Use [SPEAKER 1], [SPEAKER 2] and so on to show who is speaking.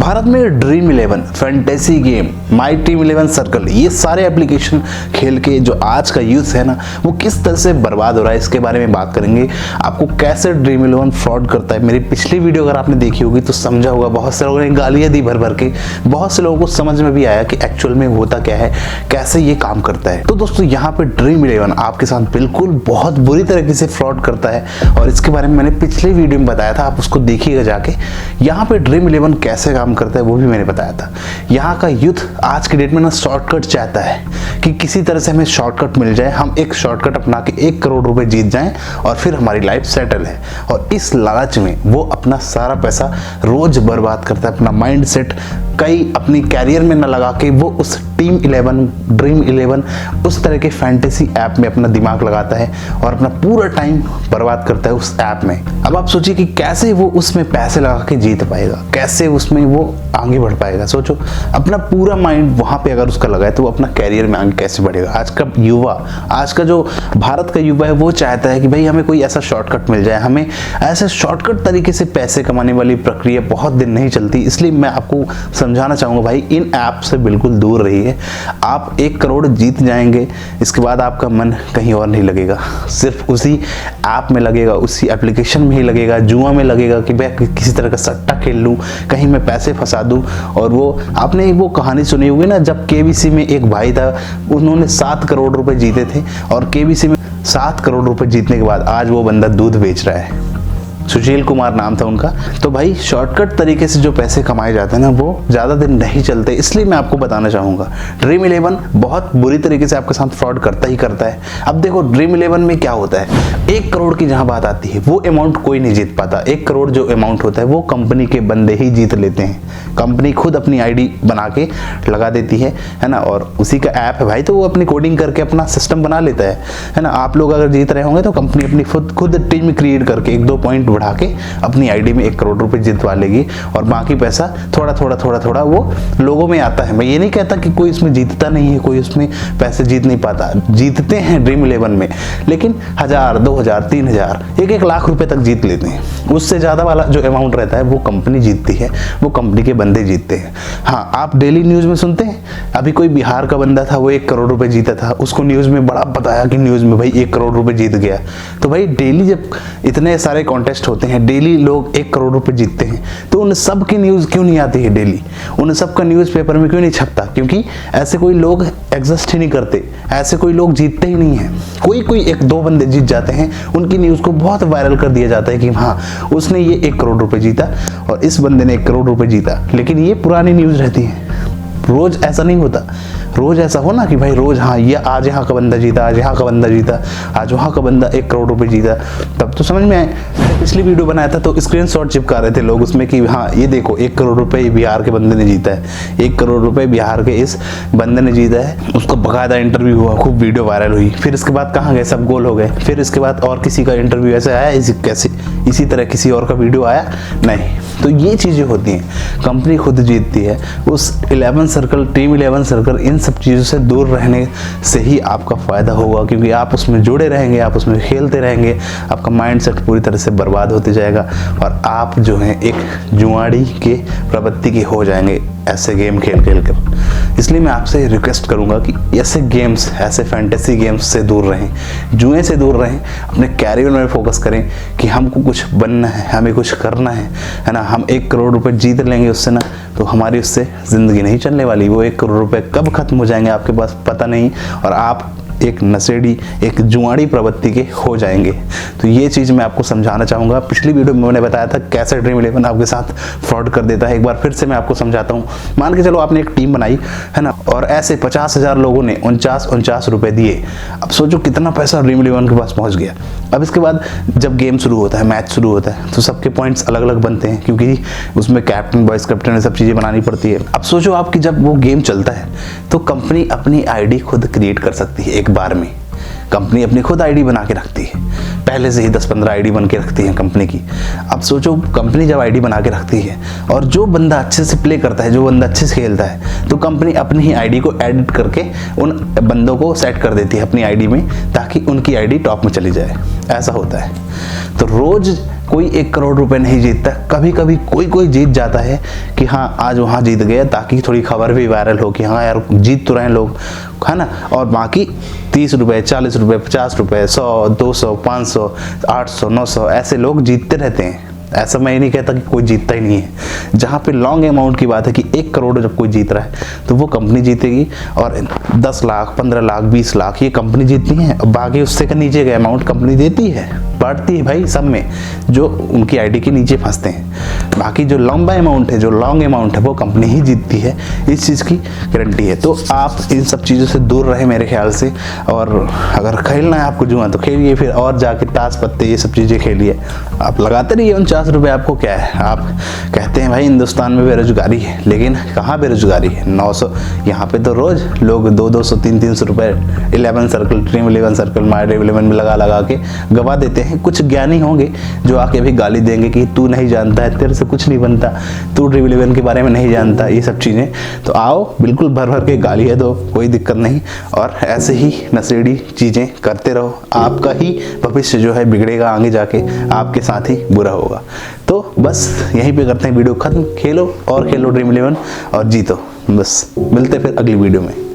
[SPEAKER 1] भारत में dream 11, fantasy game, my team 11 circle, ये सारे एप्लीकेशन खेल के जो आज का यूथ है ना, वो किस तरह से बर्बाद हो रहा है, इसके बारे में बात करेंगे। आपको कैसे ड्रीम 11 फ्रॉड करता है। मेरी पिछली वीडियो अगर आपने देखी होगी तो समझा होगा, बहुत से लोगों ने गालियां दी भर भर के, बहुत से लोगों को समझ में भी आया कि एक्चुअल में होता क्या है, कैसे ये काम करता है। तो दोस्तों यहाँ पे ड्रीम 11 आपके साथ बिल्कुल बहुत बुरी तरीके से फ्रॉड करता है और इसके बारे में मैंने पिछली वीडियो में बताया था, आप उसको देखिएगा जाके। यहाँ पे ड्रीम 11 कैसे काम करता है वो भी मैंने बताया था। यहाँ का यूथ आज के डेट में ना शॉर्टकट चाहता है कि किसी तरह से हमें शॉर्टकट मिल जाए, हम एक शॉर्टकट अपना के 1 करोड़ रुपए जीत जाएं और फिर हमारी लाइफ सेटल है। और इस लालच में वो अपना सारा पैसा रोज बर्बाद करता है, अपना माइंड सेट कई अपनी कैरियर में न लगा के वो उस टीम 11, ड्रीम 11 उस तरह के फैंटेसी ऐप में अपना दिमाग लगाता है और अपना पूरा टाइम बर्बाद करता है उस ऐप में। अब आप सोचिए कि कैसे वो उसमें पैसे लगा के जीत पाएगा, कैसे उसमें वो आगे बढ़ पाएगा। सोचो, अपना पूरा माइंड वहां पे अगर उसका लगा है तो वो अपना कैरियर में आगे कैसे बढ़ेगा। आज का युवा, आज का जो भारत का युवा है, वो चाहता है कि भाई हमें कोई ऐसा शॉर्टकट मिल जाए, हमें ऐसे शॉर्टकट तरीके से पैसे कमाने वाली प्रक्रिया बहुत दिन नहीं चलती। इसलिए मैं आपको समझाना चाहूंगा, भाई इन ऐप से बिल्कुल दूर रहिए। आप 1 करोड़ जीत जाएंगे, इसके बाद आपका मन कहीं और नहीं लगेगा, सिर्फ उसी ऐप में लगेगा, उसी एप्लीकेशन में ही लगेगा, जुआ में लगेगा कि मैं किसी तरह का सट्टा खेल लूं, कहीं मैं पैसे फंसा दूं। और वो आपने वो कहानी सुनी होगी ना, जब केबीसी में एक भाई था, उन्होंने 7 करोड़ रुपए जीते थे और केबीसी में 7 करोड़ रुपए जीतने के बाद आज वो बंदा दूध बेच रहा है। सुशील कुमार नाम था उनका। तो भाई शॉर्टकट तरीके से जो पैसे कमाए जाते हैं ना, वो ज़्यादा दिन नहीं चलते। इसलिए मैं आपको बताना चाहूँगा, ड्रीम 11 बहुत बुरी तरीके से आपके साथ फ्रॉड करता ही करता है। अब देखो ड्रीम 11 में क्या होता है, 1 करोड़ की जहाँ बात आती है वो अमाउंट कोई नहीं जीत पाता। 1 करोड़ जो अमाउंट होता है वो कंपनी के बंदे ही जीत लेते हैं। कंपनी खुद अपनी ID बना के लगा देती है ना, और उसी का ऐप है भाई, तो वो अपनी कोडिंग करके अपना सिस्टम बना लेता है ना। आप लोग अगर जीत रहे होंगे तो कंपनी अपनी खुद टीम क्रिएट करके 1-2 पॉइंट बढ़ा के अपनी ID में 1 करोड़ रुपए जितवा लेगी और बाकी पैसा थोड़ा थोड़ा वो लोगों में आता है। मैं ये नहीं कहता कि कोई इसमें जीतता नहीं है, कोई उसमें पैसे जीत नहीं पाता, जीतते हैं ड्रीम 11 में, लेकिन 1000, 2000, 3000, 1-1 लाख रुपए तक जीत लेते हैं। उससे ज्यादा वाला जो अमाउंट रहता है वो कंपनी जीतती है, वो कंपनी के बंदे जीतते हैं। हाँ, आप डेली न्यूज में सुनते हैं, अभी कोई बिहार का बंदा था, वो 1 करोड़ रुपए जीता था, उसको न्यूज में बड़ा बताया कि न्यूज में भाई 1 करोड़ रुपए जीत गया। तो भाई डेली जब इतने सारे कॉन्टेस्ट होते हैं, डेली लोग 1 करोड़ रुपए जीतते हैं, तो उन सब की न्यूज क्यों नहीं आती है डेली, उन सब का न्यूज पेपर में क्यों नहीं छपता? क्योंकि ऐसे कोई लोग एग्जिस्ट ही नहीं करते, ऐसे कोई लोग जीतते ही नहीं है। कोई 1-2 बंदे जीत जाते हैं, उनकी न्यूज को बहुत वायरल कर दिया जाता है कि हाँ उसने ये 1 करोड़ रुपए जीता और इस बंदे ने 1 करोड़ रुपए जीता, लेकिन ये पुरानी न्यूज रहती है। रोज ऐसा नहीं होता, रोज ऐसा हो ना कि भाई रोज हाँ ये आज यहाँ का बंदा जीता, आज यहाँ का बंदा जीता, आज वहाँ का बंदा 1 करोड़ रुपए जीता, तब तो समझ में आए। पिछली वीडियो बनाया था तो स्क्रीनशॉट चिपका रहे थे लोग उसमें कि हाँ ये देखो 1 करोड़ रुपए बिहार के बंदे ने जीता है, 1 करोड़ रुपए बिहार के इस बंदे ने जीता है। उसका बकायदा इंटरव्यू हुआ, खूब वीडियो वायरल हुई। फिर इसके बाद कहाँ गए, सब गोल हो गए। फिर इसके बाद और किसी का इंटरव्यू ऐसे आया, इसी तरह किसी और का वीडियो आया नहीं। तो ये चीजें होती हैं, कंपनी खुद जीतती है। उस 11 सर्कल, टीम 11 सर्कल, इन सब चीज़ों से दूर रहने से ही आपका फ़ायदा होगा, क्योंकि आप उसमें जुड़े रहेंगे, आप उसमें खेलते रहेंगे, आपका माइंडसेट पूरी तरह से बर्बाद होते जाएगा और आप जो है एक जुआड़ी के प्रवृत्ति के हो जाएंगे ऐसे गेम खेल कर। इसलिए मैं आपसे रिक्वेस्ट करूंगा कि ऐसे गेम्स, ऐसे फैंटेसी गेम्स से दूर रहें, जुए से दूर रहें, अपने कैरियर में फोकस करें कि हमको कुछ बनना है, हमें कुछ करना है ना। हम 1 करोड़ रुपए जीत लेंगे उससे ना, तो हमारी उससे ज़िंदगी नहीं चलने वाली। वो 1 करोड़ रुपए कब खत्म हो जाएंगे आपके पास पता नहीं, और आप एक नशेड़ी, एक जुआड़ी प्रवृत्ति के हो जाएंगे। तो ये चीज़ मैं आपको समझाना चाहूँगा। पिछली वीडियो में मैंने बताया था कैसे ड्रीम 11 आपके साथ फ्रॉड कर देता है। एक बार फिर से मैं आपको समझाता हूँ। मान के चलो आपने एक टीम बनाई है ना, और ऐसे 50,000 लोगों ने 49 रुपए दिए। अब सोचो कितना पैसा ड्रीम 11 के पास पहुँच गया। अब इसके बाद जब गेम शुरू होता है, मैच शुरू होता है, तो सबके पॉइंट्स अलग अलग बनते हैं, क्योंकि उसमें कैप्टन, वाइस कैप्टन, ये सब चीज़ें बनानी पड़ती है। अब सोचो आपकी जब वो गेम चलता है तो कंपनी अपनी ID खुद क्रिएट कर सकती है। एक बार में कंपनी अपनी खुद ID बना के रखती है, पहले से ही 10-15 ID बन के रखती है कंपनी की। अब सोचो कंपनी जब ID बना के रखती है और जो बंदा अच्छे से प्ले करता है, जो बंदा अच्छे से खेलता है, तो कंपनी अपनी ही ID को एडिट करके उन बंदों को सेट कर देती है अपनी ID में, ताकि उनकी ID टॉप में चली जाए। ऐसा होता है। तो रोज कोई 1 करोड़ रुपए नहीं जीतता। कभी कभी कोई जीत जाता है कि हाँ आज वहाँ जीत गया, ताकि थोड़ी खबर भी वायरल हो कि हाँ यार जीत तो रहे हैं लोग, है ना। और बाकी 30 रुपये, 40 रुपये, 50 रुपये, 100, 200, 500, 800, 900 ऐसे लोग जीतते रहते हैं। ऐसा मैं ये नहीं कहता कि कोई जीतता ही नहीं है। जहाँ पे लॉन्ग अमाउंट की बात है कि 1 करोड़ जब कोई जीत रहा है तो वो कंपनी जीतेगी, और 10 लाख, 15 लाख, 20 लाख ये कंपनी जीतती है। बाकी उससे का नीचे का अमाउंट कंपनी देती है, बांटती है भाई सब में, जो उनकी आईडी के नीचे फंसते हैं। बाकी जो लंबा अमाउंट है, जो लॉन्ग अमाउंट है, वो कंपनी ही जीतती है, इस चीज़ की गारंटी है। तो आप इन सब चीज़ों से दूर रहे मेरे ख्याल से। और अगर खेलना है आपको जुआ तो खेलिए, फिर और जाके ताश पत्ते ये सब चीज़ें खेलिए। आप लगाते रहिए 49 रुपये, आपको क्या है। आप कहते हैं भाई हिंदुस्तान में बेरोजगारी है, लेकिन कहाँ बेरोजगारी है। 900 यहाँ पे तो रोज़ लोग 200, 300 रुपये 11 circle, dream 11 circle, my dream 11 में लगा के गवा देते हैं। कुछ ज्ञानी होंगे जो आके भी गाली देंगे कि तू नहीं जानता है, तेरे से कुछ नहीं बनता, तू ड्रीम 11 के बारे में नहीं जानता, ये सब चीज़ें। तो आओ बिल्कुल भर भर के गाली है दो, कोई दिक्कत नहीं। और ऐसे ही नशेड़ी चीज़ें करते रहो, आपका ही भविष्य जो है बिगड़ेगा, आगे जाके आपके साथ ही बुरा होगा। तो बस यहीं पे करते हैं वीडियो खत्म। खेलो और खेलो ड्रीम 11 और जीतो। बस मिलते फिर अगली वीडियो में।